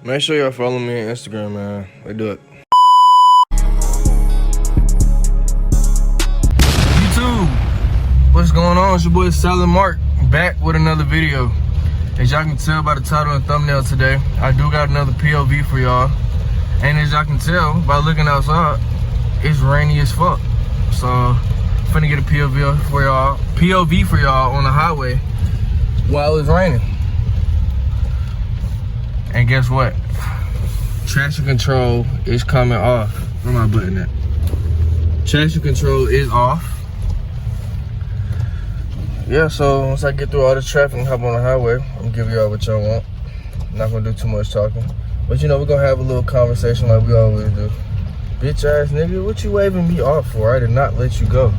Make sure y'all follow me on Instagram, man. They do it. YouTube, what's going on? It's your boy Solid Mark, back with another video. As y'all can tell by the title and thumbnail today, I do got another POV for y'all. And as y'all can tell by looking outside, it's rainy as fuck. So, I'm finna get a POV for y'all on the highway while it's raining. And guess what? Traction control is coming off. Where my button at? Traction control is off. Yeah, so once I get through all the traffic and hop on the highway, I'm gonna give y'all what y'all want. I'm not gonna do too much talking. But you know, we're gonna have a little conversation like we always do. Bitch ass nigga, what you waving me off for? I did not let you go.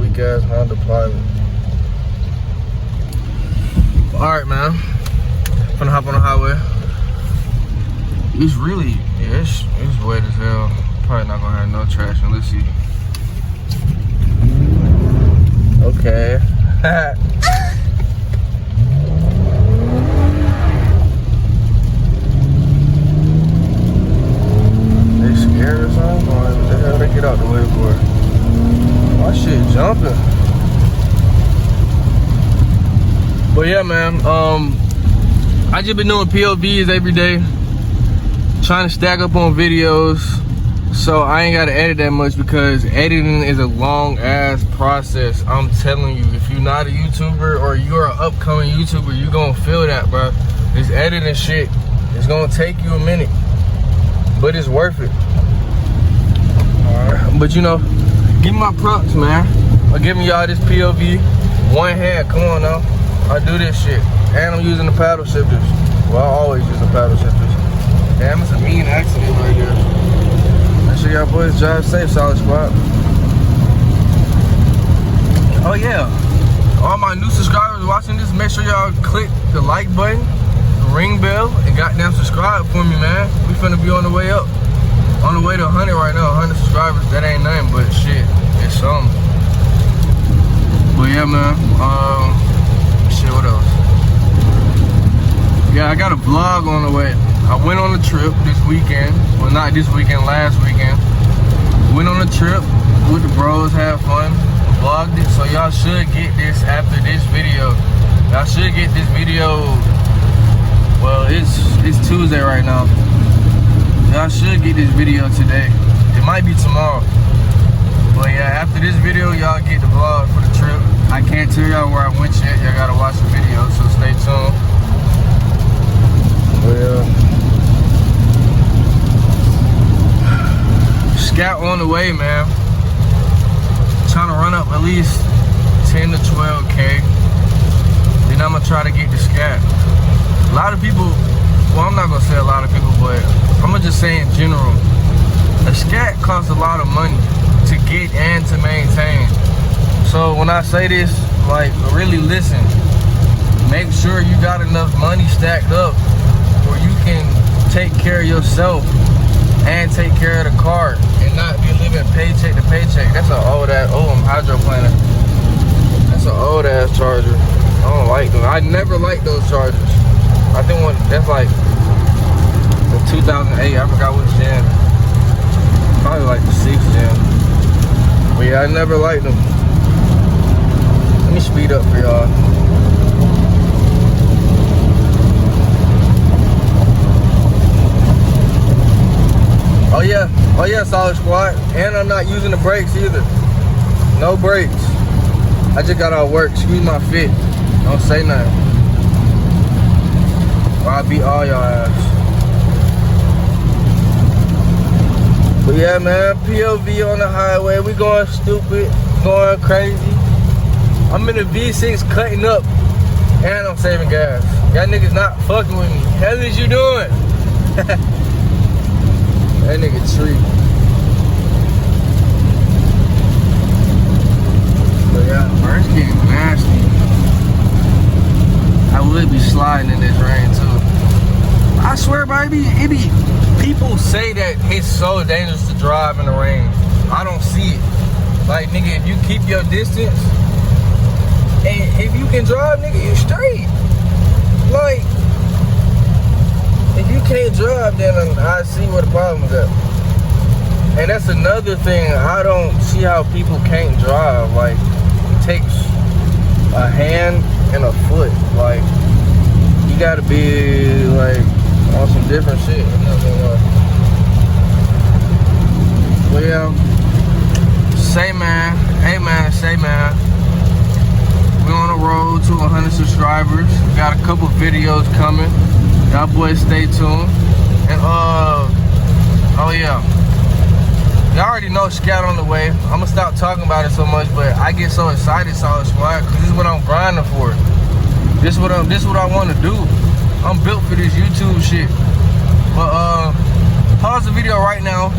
Weak ass Honda Pilot. Alright, man. Gonna hop on the highway. It's really, yeah, it's wet as hell. Probably not gonna have no traction. Let's see. Okay. They scared or something? Or what the hell they get out the way for? My shit jumping. But yeah, man. I just been doing POVs every day, trying to stack up on videos, so I ain't gotta edit that much because editing is a long ass process. I'm telling you, if you're not a YouTuber or you're an upcoming YouTuber, you're gonna feel that, bro. This editing shit is gonna take you a minute, but it's worth it. But you know, give me my props, man. I'm giving y'all this POV, one hand, come on now. I do this shit. And I'm using the paddle shifters. Well, I always use the paddle shifters. Damn, it's a mean accident right there. Make sure y'all boys drive safe, Solid Squad. Oh yeah, all my new subscribers watching this, make sure y'all click the like button, the ring bell, and goddamn subscribe for me, man. We finna be on the way up. On the way to 100 right now, 100 subscribers. That ain't nothing, but shit, it's something. But yeah, man, shit, what else? Yeah, I got a vlog on the way. I went on a trip this weekend. Well, not this weekend, last weekend. Went on a trip with the bros, had fun, vlogged it. So y'all should get this after this video. Y'all should get this video. Well, it's Tuesday right now. Y'all should get this video today. It might be tomorrow. But yeah, after this video, y'all get the vlog for the trip. I can't tell y'all where I went yet. Y'all gotta watch the video, so stay tuned. Well, scout on the way, man. Trying to run up at least 10 to 12K. Then I'm gonna try to get the scat. A lot of people, well, I'm not gonna say a lot of people, but I'm gonna just say in general, a scat costs a lot of money to get and to maintain. So when I say this, like, really listen. Make sure you got enough money stacked up where you can take care of yourself and take care of the car and not be living paycheck to paycheck. That's an old ass, I'm hydroplaning. That's an old ass charger. I don't like them. I never liked those chargers. I think that's like the 2008, I forgot which gen. Probably like the 6th gen. But yeah, I never liked them. Let me speed up for y'all. Oh yeah, Solid Squad. And I'm not using the brakes either. No brakes. I just got out of work. Excuse my fit. Don't say nothing. Or I'll beat all y'all ass. But yeah, man, POV on the highway. We going stupid, going crazy. I'm in a V6 cutting up, and I'm saving gas. Y'all niggas not fucking with me. Hell is you doing? That nigga tree. But yeah, first getting nasty. I would be sliding in this rain too. I swear, baby, people say that it's so dangerous to drive in the rain. I don't see it. Like, nigga, if you keep your distance, and if you can drive, nigga, you straight. Like, can't drive, then I see where the problem is at. And that's another thing. I don't see how people can't drive. Like, it takes a hand and a foot. Like, you gotta be like on some different shit. I'm not gonna lie. But yeah, say man, hey man, say man. We're on the road to 100 subscribers. Got a couple videos coming. Y'all boys stay tuned. And oh yeah. Y'all already know Scat on the way. I'm gonna stop talking about it so much, but I get so excited, Solid Squad, because this is what I'm grinding for. This is what I want to do. I'm built for this YouTube shit. But pause the video right now.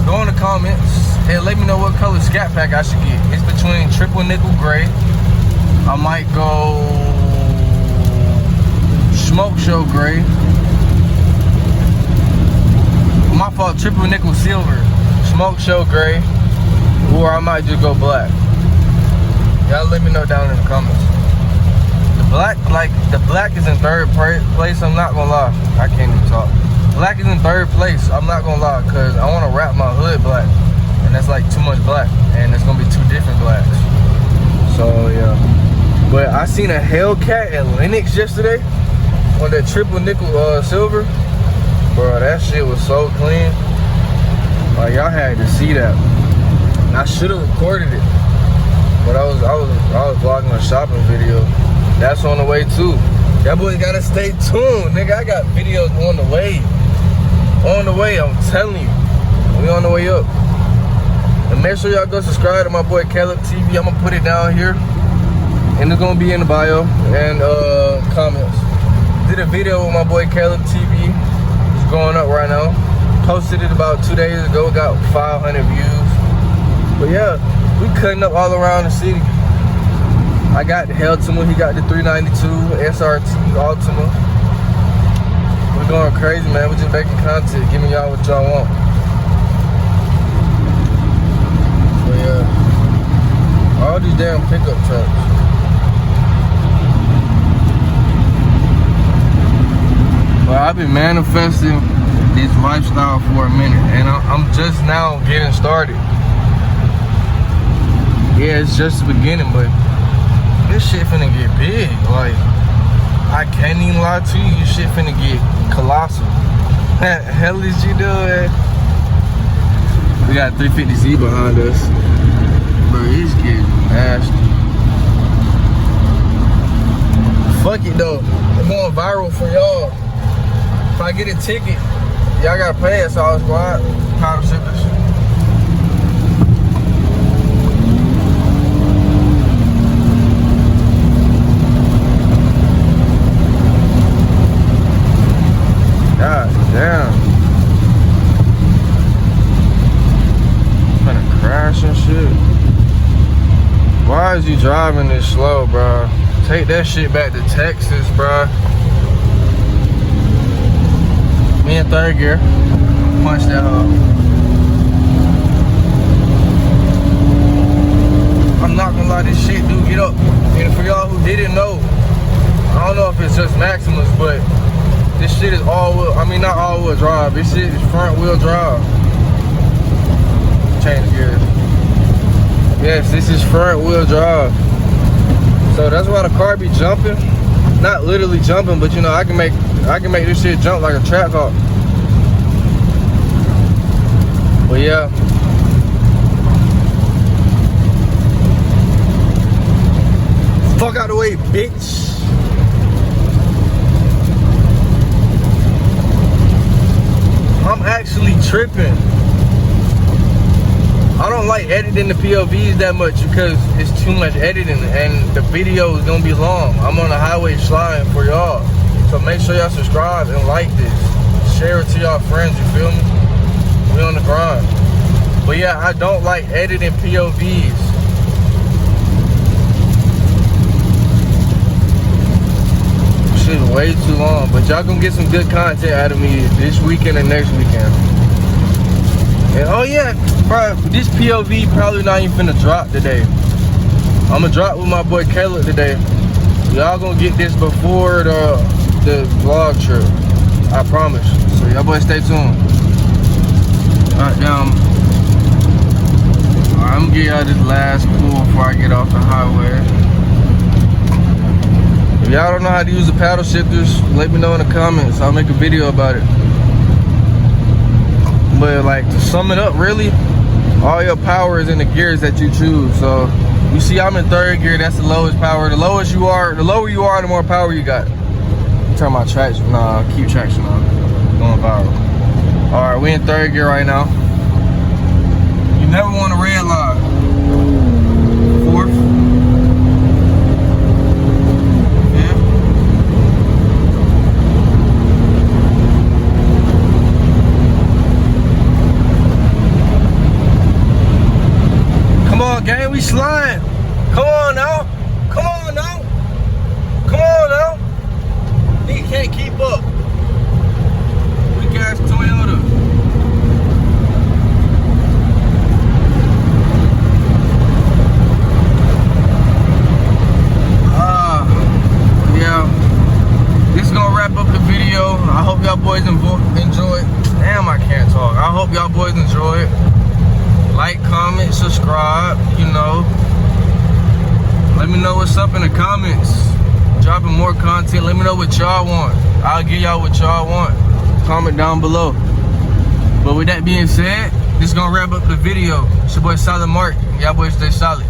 Go in the comments and let me know what color Scat Pack I should get. It's between triple nickel gray. I might go smoke show gray. My fault, triple nickel silver. Smoke show gray, or I might just go black. Y'all let me know down in the comments. The black is in third place. I'm not gonna lie. I can't even talk. Black is in third place. I'm not gonna lie, cause I want to wrap my hood black, and that's like too much black, and it's gonna be two different blacks. So yeah. But I seen a Hellcat at Lennox yesterday on that triple nickel silver. Bro, that shit was so clean. Like, y'all had to see that. And I should have recorded it, but I was vlogging a shopping video. That's on the way too. That boy gotta stay tuned, nigga. I got videos on the way. On the way, I'm telling you. We on the way up. And make sure y'all go subscribe to my boy Caleb TV. I'm gonna put it down here, and it's gonna be in the bio and comments. Did a video with my boy Caleb TV. It's going up right now. Posted it about 2 days ago, got 500 views. But yeah, we cutting up all around the city. I got the Altima, he got the 392 SRT Altima. We're going crazy, man. We're just making content, giving y'all what y'all want. But yeah, all these damn pickup trucks. Well, I've been manifesting this lifestyle for a minute, and I'm just now getting started. Yeah, it's just the beginning, but this shit finna get big. Like, I can't even lie to you, this shit finna get colossal. What the hell is you doing? We got 350Z behind us. Bro, it's getting nasty. Fuck it though, I'm going viral for y'all. If I get a ticket, y'all gotta pay us, Solid Squad. Powder sippers. God damn. I'm gonna crash and shit. Why is you driving this slow, bro? Take that shit back to Texas, bro. Me in third gear. Punch that up. I'm not gonna lie, this shit do get up. And for y'all who didn't know, I don't know if it's just Maximus, but this shit is all-wheel, I mean not all-wheel drive. This shit is front-wheel drive. Change gears. Yes, this is front-wheel drive. So that's why the car be jumping. Not literally jumping, but you know, I can make this shit jump like a track hawk. But yeah. Fuck out the way, bitch. I'm actually tripping. I don't like editing the POVs that much because it's too much editing and the video is gonna be long. I'm on the highway sliding for y'all. So make sure y'all subscribe and like this. Share it to y'all friends, you feel me? We on the grind. But yeah, I don't like editing POVs. Shit is way too long. But y'all gonna get some good content out of me this weekend and next weekend. And oh yeah, bro, this POV probably not even finna drop today. I'm gonna drop with my boy Caleb today. Y'all gonna get this before the vlog trip. I promise. So y'all boys stay tuned. Alright, I'm gonna get y'all this last pull before I get off the highway. If y'all don't know how to use the paddle shifters, let me know in the comments. I'll make a video about it. But like, to sum it up, really, all your power is in the gears that you choose. So you see I'm in 3rd gear, that's the lowest power. The lower you are, the more power you got. Turn my traction, keep traction on. Going viral. Alright, we in 3rd gear right now. You never want a red line. 4th. 5th. Come on, gang, we sliding. Come on now. Come on now. Come on now. Nigga can't keep up. Weak ass Toyota. Yeah. This is gonna wrap up the video. I hope y'all boys enjoy it. Damn, I can't talk. I hope y'all boys enjoy it. Like, comment, subscribe, you know. Let me know what's up in the comments. Dropping more content. Let me know what y'all want. I'll give y'all what y'all want. Comment down below. But with that being said, this is gonna wrap up the video. It's your boy Solid Mark. Y'all boys stay solid.